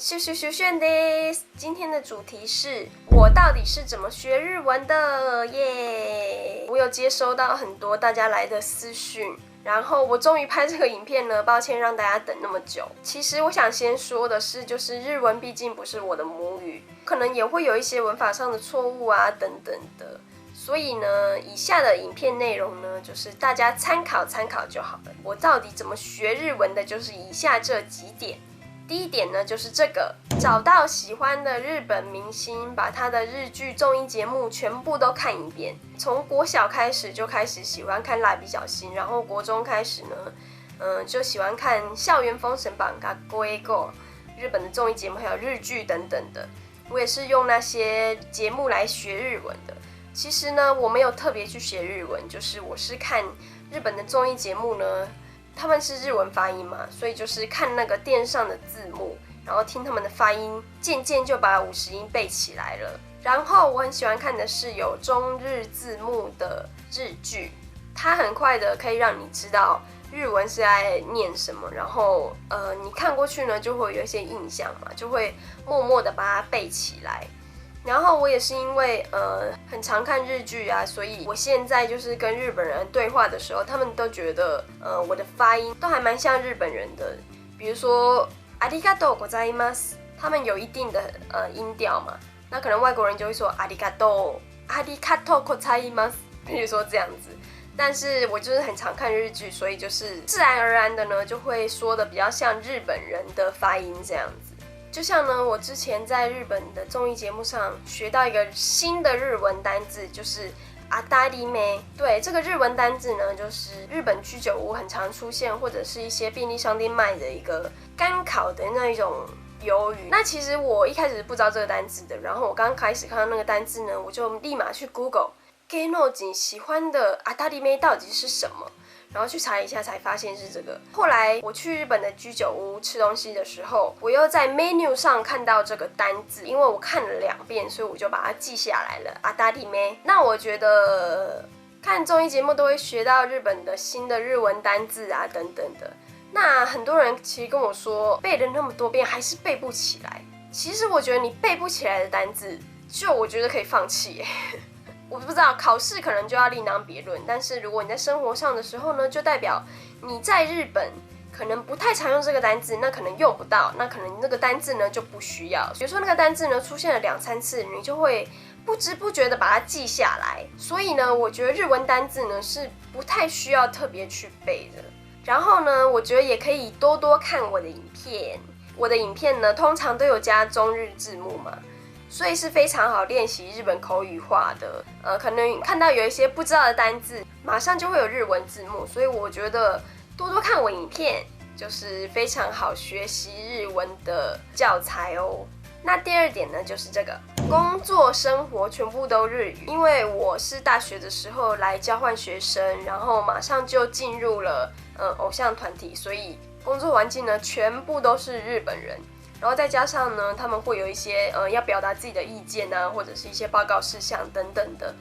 咻咻咻炫です。今天的主题是我到底是怎么学日文的耶！我有接收到很多大家来的私讯，然后我终于拍这个影片了，抱歉让大家等那么久。其实我想先说的是，就是日文毕竟不是我的母语，可能也会有一些文法上的错误啊等等的。所以呢，以下的影片内容呢，就是大家参考参考就好了。我到底怎么学日文的，就是以下这几点。第一点呢，就是这个，找到喜欢的日本明星，把他的日剧、综艺节目全部都看一遍。从国小开始就开始喜欢看蜡笔小新，然后国中开始呢，就喜欢看《校园封神榜》、学校英語、日本的综艺节目，还有日剧等等的。我也是用那些节目来学日文的。其实呢，我没有特别去学日文，就是我是看日本的综艺节目呢。他们是日文发音嘛，所以就是看那个电视上的字幕，然后听他们的发音，渐渐就把50音背起来了。然后我很喜欢看的是有中日字幕的日剧，它很快的可以让你知道日文是在念什么，然后你看过去呢就会有一些印象嘛，就会默默的把它背起来。然后我也是因为很常看日剧啊，所以我现在就是跟日本人对话的时候，他们都觉得我的发音都还蛮像日本人的。比如说ありがとうございます，他们有一定的音调嘛，那可能外国人就会说ありがとうございます，比如说这样子。但是我就是很常看日剧，所以就是自然而然的呢，就会说的比较像日本人的发音这样子。就像呢，我之前在日本的综艺节目上学到一个新的日文单字，就是当たりめ。对，这个日文单字呢，就是日本居酒屋很常出现，或者是一些便利商店卖的一个干烤的那一种鱿鱼。那其实我一开始是不知道这个单字的，然后我刚开始看到那个单字呢，我就立马去 Google 芸能人喜欢的当たりめ到底是什么。然后去查一下才发现是这个。后来我去日本的居酒屋吃东西的时候，我又在 menu 上看到这个单字，因为我看了2遍，所以我就把它记下来了。当たりめ。那我觉得看综艺节目都会学到日本的新的日文单字啊等等的。那很多人其实跟我说，背了那么多遍还是背不起来。其实我觉得你背不起来的单字，就我觉得可以放弃耶。我不知道考试可能就要另当别论，但是如果你在生活上的时候呢，就代表你在日本可能不太常用这个单字，那可能用不到，那可能那个单字呢就不需要。比如说那个单字呢出现了2-3次，你就会不知不觉的把它记下来。所以呢，我觉得日文单字呢是不太需要特别去背的。然后呢，我觉得也可以多多看我的影片。我的影片呢通常都有加中日字幕嘛。所以是非常好练习日本口语化的，可能看到有一些不知道的单字，马上就会有日文字幕，所以我觉得多多看我影片就是非常好学习日文的教材哦。那第2点呢，就是这个工作生活全部都日语，因为我是大学的时候来交换学生，然后马上就进入了偶像团体，所以工作环境呢全部都是日本人。然后再加上呢，他们会有一些要表达自己的意见啊，或者是一些报告事项等等的。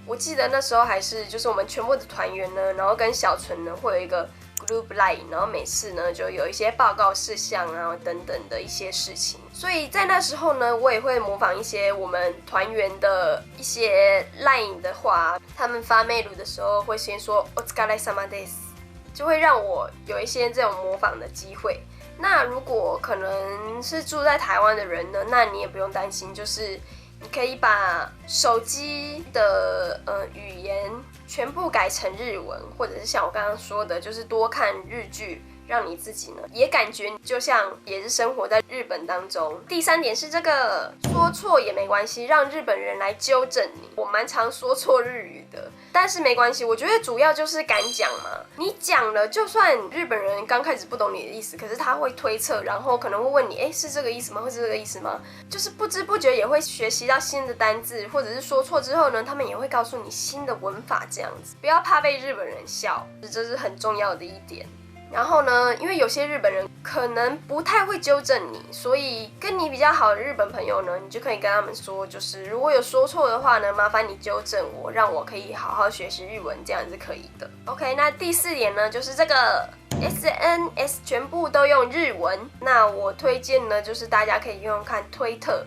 我记得那时候还是就是我们全部的团员呢，然后跟小纯呢会有一个 group line， 然后每次呢就有一些报告事项啊等等的一些事情。所以在那时候呢，我也会模仿一些我们团员的一些 line 的话，他们发 mail 的时候会先说お疲れ様です，就会让我有一些这种模仿的机会。那如果可能是住在台湾的人呢，那你也不用担心，就是你可以把手机的语言全部改成日文，或者是像我刚刚说的，就是多看日剧，让你自己呢也感觉就像也是生活在日本当中。第3点是这个，说错也没关系，让日本人来纠正你。我蛮常说错日语的，但是没关系，我觉得主要就是敢讲嘛。你讲了，就算日本人刚开始不懂你的意思，可是他会推测，然后可能会问你，是这个意思吗？会是这个意思吗？就是不知不觉也会学习到新的单字，或者是说错之后呢，他们也会告诉你新的文法这样子。不要怕被日本人笑，这是很重要的一点。然后呢，因为有些日本人可能不太会纠正你，所以跟你比较好的日本朋友呢，你就可以跟他们说，就是如果有说错的话呢，麻烦你纠正我，让我可以好好学习日文，这样是可以的。OK， 那第4点呢，就是这个 SNS 全部都用日文。那我推荐呢，就是大家可以用用看推特。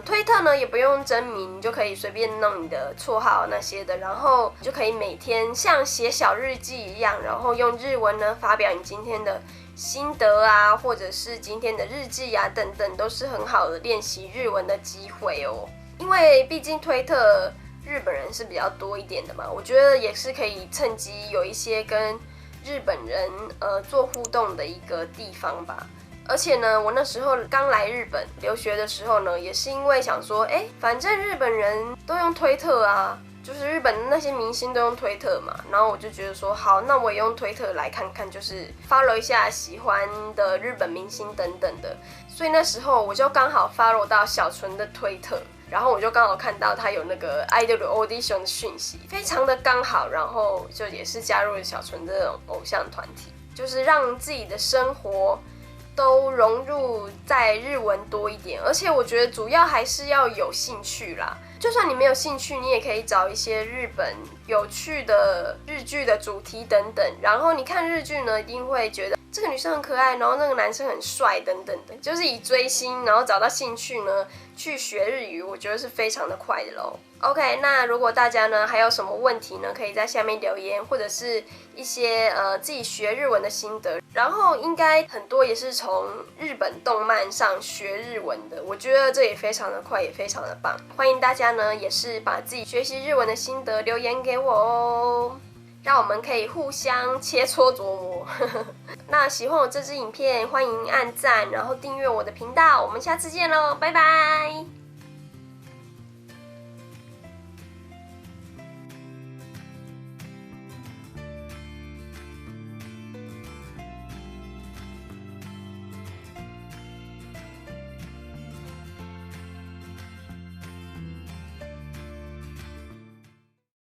推特呢也不用真名，你就可以随便弄你的绰号那些的，然后就可以每天像写小日记一样，然后用日文呢发表你今天的心得啊，或者是今天的日记啊等等，都是很好的练习日文的机会哦。因为毕竟推特日本人是比较多一点的嘛，我觉得也是可以趁机有一些跟日本人做互动的一个地方吧。而且呢，我那时候刚来日本留学的时候呢，也是因为想说，反正日本人都用推特啊，就是日本的那些明星都用推特嘛，然后我就觉得说，好，那我也用推特来看看，就是 follow 一下喜欢的日本明星等等的。所以那时候我就刚好 follow 到小纯的推特，然后我就刚好看到他有那个 idol audition 的讯息，非常的刚好，然后就也是加入了小纯这种偶像团体，就是让自己的生活都融入在日文多一点，而且我觉得主要还是要有兴趣啦。就算你没有兴趣，你也可以找一些日本有趣的日剧的主题等等，然后你看日剧呢，一定会觉得这个女生很可爱，然后那个男生很帅等等的，就是以追星然后找到兴趣呢去学日语，我觉得是非常的快的咯。OK， 那如果大家呢还有什么问题呢，可以在下面留言，或者是一些自己学日文的心得。然后应该很多也是从日本动漫上学日文的，我觉得这也非常的快，也非常的棒。欢迎大家呢也是把自己学习日文的心得留言给我哦，让我们可以互相切磋琢磨。那喜欢我这支影片，欢迎按赞，然后订阅我的频道。我们下次见喽，拜拜。